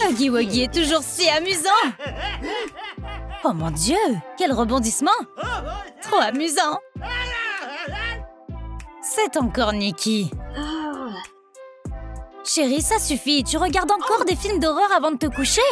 Huggy Wuggy est toujours si amusant. Oh mon Dieu, quel rebondissement. Trop amusant. C'est encore Nikki. Chérie, ça suffit. Tu regardes encore des films d'horreur avant de te coucher?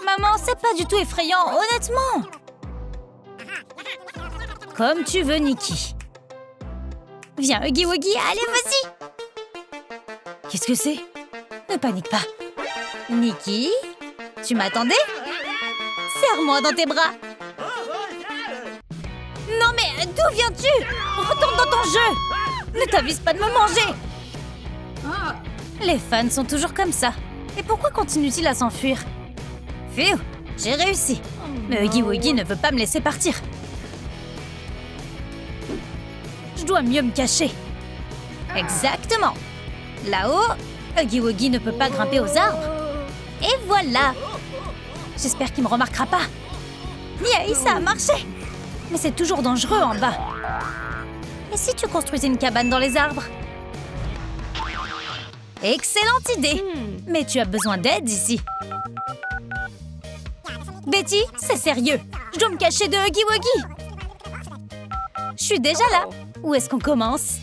Maman, c'est pas du tout effrayant, honnêtement. Comme tu veux, Nikki. Viens, Huggy Wuggy, allez, vas-y. Qu'est-ce que c'est? Ne panique pas. Nikki, tu m'attendais? Serre-moi dans tes bras. Non mais, d'où viens-tu? Retourne dans ton jeu. Ne t'avise pas de me manger. Les fans sont toujours comme ça. Et pourquoi continuent-ils à s'enfuir? Phew, j'ai réussi. Mais Huggy Wuggy ne veut pas me laisser partir. Je dois mieux me cacher. Exactement. Là-haut, Huggy Wuggy ne peut pas grimper aux arbres. Et voilà. J'espère qu'il ne me remarquera pas. Yay, ça a marché. Mais c'est toujours dangereux en bas. Et si tu construisais une cabane dans les arbres? Excellente idée. Mais tu as besoin d'aide ici. Betty, c'est sérieux. Je dois me cacher de Huggy Wuggy. Je suis déjà là. Où est-ce qu'on commence?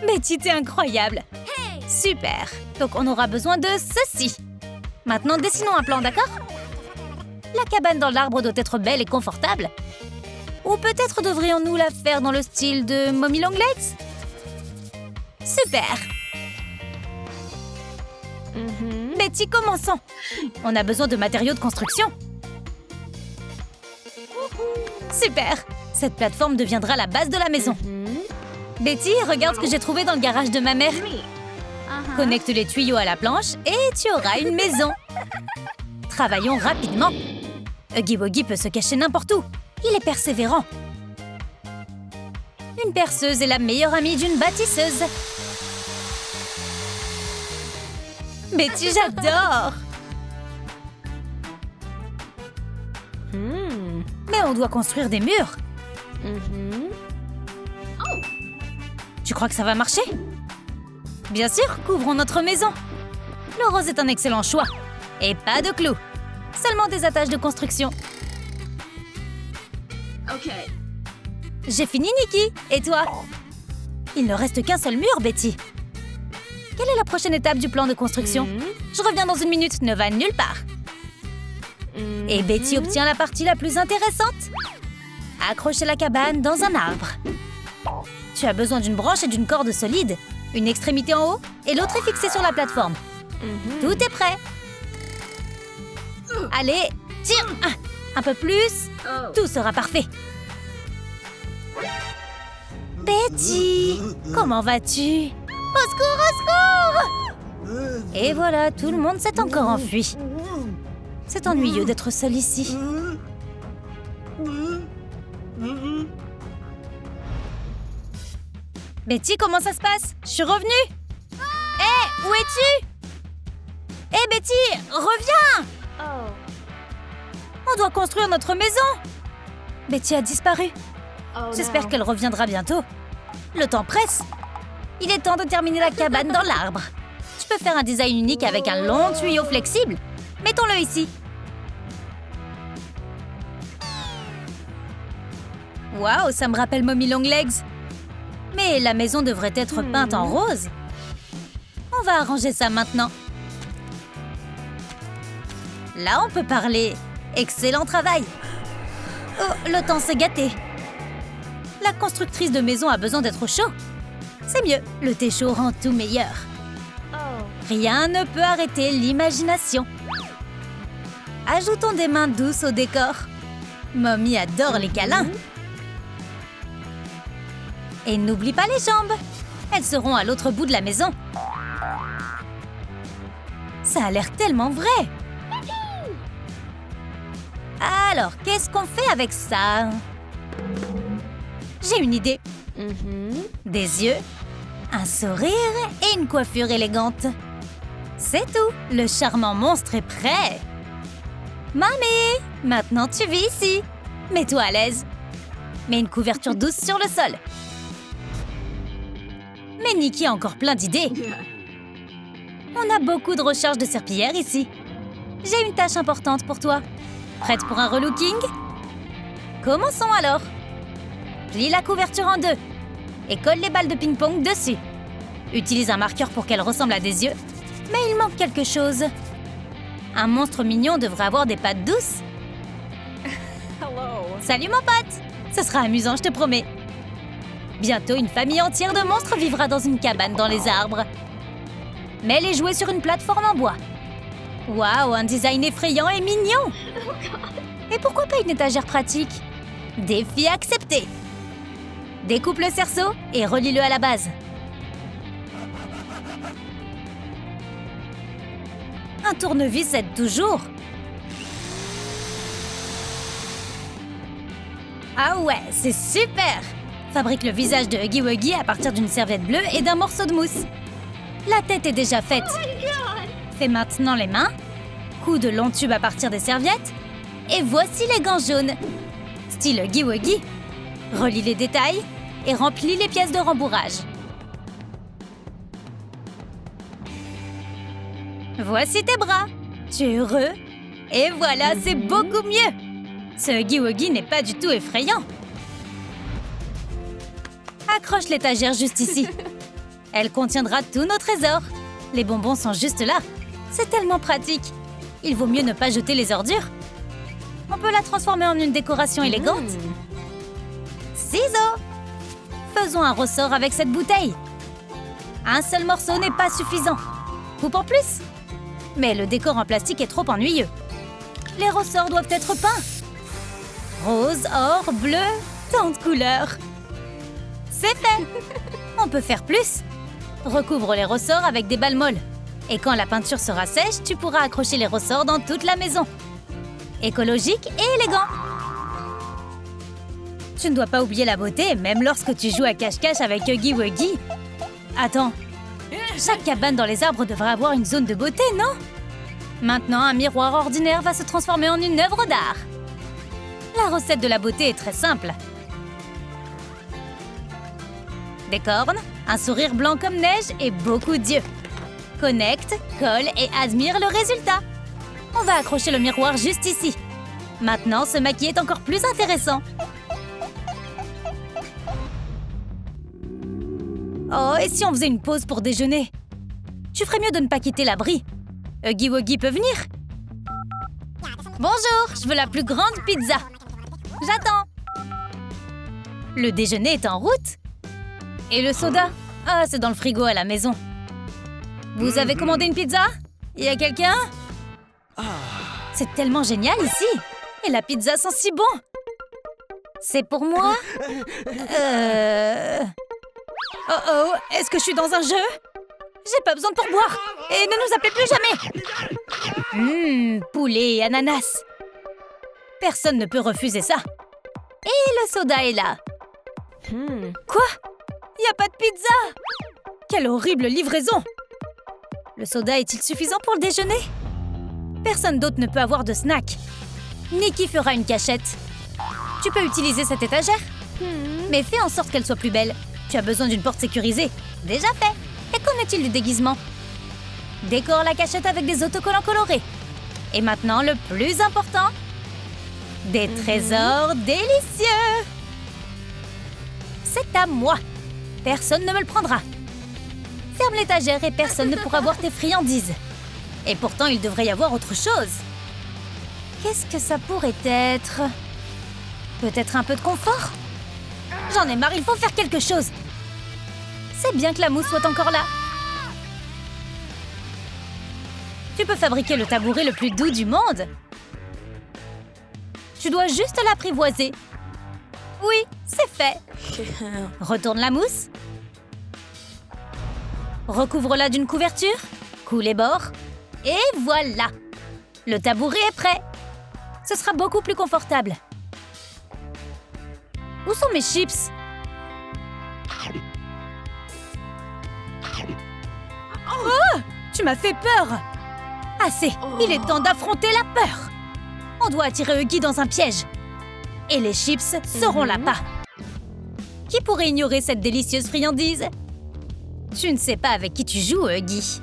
Betty, t'es incroyable. Super. Donc on aura besoin de ceci. Maintenant, dessinons un plan, d'accord? La cabane dans l'arbre doit être belle et confortable. Ou peut-être devrions-nous la faire dans le style de Mommy Longlegs? Super. Betty, commençons. On a besoin de matériaux de construction. Super. Cette plateforme deviendra la base de la maison. Betty, regarde ce que j'ai trouvé dans le garage de ma mère. Connecte les tuyaux à la planche et tu auras une maison. Travaillons rapidement. Huggy Wuggy peut se cacher n'importe où. Il est persévérant. Une perceuse est la meilleure amie d'une bâtisseuse. Betty, j'adore. Mais on doit construire des murs. Tu crois que ça va marcher? Bien sûr, couvrons notre maison. Le rose est un excellent choix. Et pas de clous. Seulement des attaches de construction. J'ai fini, Nikki. Et toi? Il ne reste qu'un seul mur, Betty. Quelle est la prochaine étape du plan de construction? Je reviens dans une minute, ne va nulle part. Et Betty obtient la partie la plus intéressante. Accrocher la cabane dans un arbre. Tu as besoin d'une branche et d'une corde solide. Une extrémité en haut et l'autre est fixée sur la plateforme. Tout est prêt. Allez, tire. Un peu plus. Tout sera parfait. Betty, comment vas-tu? Au secours, au secours! Et voilà, tout le monde s'est encore enfui. C'est ennuyeux d'être seul ici. Betty, comment ça se passe? Je suis revenue. Hé, où es-tu? Hé, Betty, reviens! On doit construire notre maison. Betty a disparu. J'espère qu'elle reviendra bientôt. Le temps presse. Il est temps de terminer la cabane dans l'arbre. Je peux faire un design unique avec un long tuyau flexible. Mettons-le ici. Waouh, ça me rappelle Mommy Longlegs. Mais la maison devrait être peinte en rose. On va arranger ça maintenant. Là, on peut parler. Excellent travail. Oh, le temps s'est gâté. La constructrice de maison a besoin d'être au chaud. C'est mieux, le thé chaud rend tout meilleur. Rien ne peut arrêter l'imagination. Ajoutons des mains douces au décor. Mommy adore les câlins. Et n'oublie pas les jambes. Elles seront à l'autre bout de la maison. Ça a l'air tellement vrai. Alors, qu'est-ce qu'on fait avec ça? J'ai une idée. Des yeux, un sourire et une coiffure élégante. C'est tout. Le charmant monstre est prêt. Mamie, maintenant tu vis ici. Mets-toi à l'aise. Mets une couverture douce sur le sol. Mais Nikki a encore plein d'idées. On a beaucoup de recharge de serpillière ici. J'ai une tâche importante pour toi. Prête pour un relooking? Commençons alors. Plie la couverture en deux et colle les balles de ping-pong dessus. Utilise un marqueur pour qu'elles ressemblent à des yeux, mais il manque quelque chose. Un monstre mignon devrait avoir des pattes douces. Salut mon pote! Ce sera amusant, je te promets. Bientôt, une famille entière de monstres vivra dans une cabane dans les arbres. Mets les jouets sur une plateforme en bois. Waouh, un design effrayant et mignon! Et pourquoi pas une étagère pratique? Défi accepté! Découpe le cerceau et relie-le à la base. Un tournevis aide toujours. Ah ouais, c'est super! Fabrique le visage de Huggy Wuggy à partir d'une serviette bleue et d'un morceau de mousse. La tête est déjà faite. Fais maintenant les mains. Couds de long tube à partir des serviettes. Et voici les gants jaunes. Style Huggy Wuggy. Relie les détails et remplis les pièces de rembourrage. Voici tes bras. Tu es heureux? Et voilà, c'est beaucoup mieux. Ce Huggy Wuggy n'est pas du tout effrayant. Accroche l'étagère juste ici. Elle contiendra tous nos trésors. Les bonbons sont juste là. C'est tellement pratique. Il vaut mieux ne pas jeter les ordures. On peut la transformer en une décoration élégante. Ciseaux! Faisons un ressort avec cette bouteille. Un seul morceau n'est pas suffisant. Coupe en plus. Mais le décor en plastique est trop ennuyeux. Les ressorts doivent être peints. Rose, or, bleu, tant de couleurs. C'est fait! On peut faire plus. Recouvre les ressorts avec des balles molles. Et quand la peinture sera sèche, tu pourras accrocher les ressorts dans toute la maison. Écologique et élégant. Tu ne dois pas oublier la beauté, même lorsque tu joues à cache-cache avec Huggy Wuggy. Attends, chaque cabane dans les arbres devrait avoir une zone de beauté, non? Maintenant, un miroir ordinaire va se transformer en une œuvre d'art. La recette de la beauté est très simple. Des cornes, un sourire blanc comme neige et beaucoup d'yeux. Connecte, colle et admire le résultat. On va accrocher le miroir juste ici. Maintenant, se maquiller est encore plus intéressant. Oh, et si on faisait une pause pour déjeuner? Tu ferais mieux de ne pas quitter l'abri. Huggy Wuggy peut venir? Bonjour, je veux la plus grande pizza. J'attends. Le déjeuner est en route. Et le soda? Ah, c'est dans le frigo à la maison. Vous avez commandé une pizza? Y a quelqu'un? C'est tellement génial ici. Et la pizza sent si bon. C'est pour moi? Oh oh, est-ce que je suis dans un jeu? J'ai pas besoin de pourboire. Et ne nous appelez plus jamais. Poulet et ananas. Personne ne peut refuser ça. Et le soda est là. Quoi? Y a pas de pizza? Quelle horrible livraison! Le soda est-il suffisant pour le déjeuner? Personne d'autre ne peut avoir de snack. Nikki fera une cachette. Tu peux utiliser cette étagère? Mais fais en sorte qu'elle soit plus belle. Tu as besoin d'une porte sécurisée. Déjà fait. Et qu'en est-il du déguisement? Décore la cachette avec des autocollants colorés. Et maintenant, le plus important, des trésors délicieux. C'est à moi. Personne ne me le prendra. Ferme l'étagère et personne ne pourra voir tes friandises. Et pourtant, il devrait y avoir autre chose. Qu'est-ce que ça pourrait être? Peut-être un peu de confort? J'en ai marre, il faut faire quelque chose. C'est bien que la mousse soit encore là. Tu peux fabriquer le tabouret le plus doux du monde. Tu dois juste l'apprivoiser. Oui, c'est fait. Retourne la mousse. Recouvre-la d'une couverture. Coule les bords. Et voilà. Le tabouret est prêt. Ce sera beaucoup plus confortable. Où sont mes chips? Oh! Tu m'as fait peur! Assez! Il est temps d'affronter la peur! On doit attirer Huggy dans un piège. Et les chips seront l'appât. Qui pourrait ignorer cette délicieuse friandise? Tu ne sais pas avec qui tu joues, Huggy.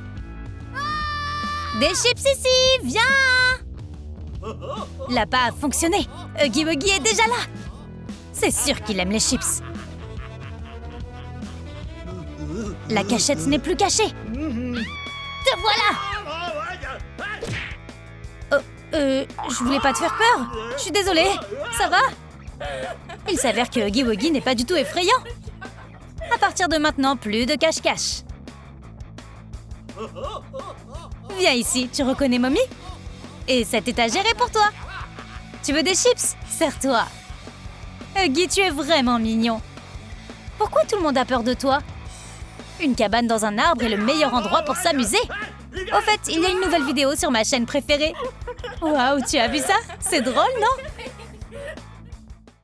Des chips ici, viens! L'appât a fonctionné. Huggy Wuggy est déjà là. C'est sûr qu'il aime les chips. La cachette n'est plus cachée. Te voilà! Je voulais pas te faire peur. Je suis désolée. Ça va? Il s'avère que Huggy Wuggy n'est pas du tout effrayant. À partir de maintenant, plus de cache-cache. Viens ici, tu reconnais Mommy? Et cette étagère est pour toi. Tu veux des chips? Serre-toi. Huggy, tu es vraiment mignon. Pourquoi tout le monde a peur de toi? Une cabane dans un arbre est le meilleur endroit pour s'amuser. Au fait, il y a une nouvelle vidéo sur ma chaîne préférée. Waouh, tu as vu ça? C'est drôle, non?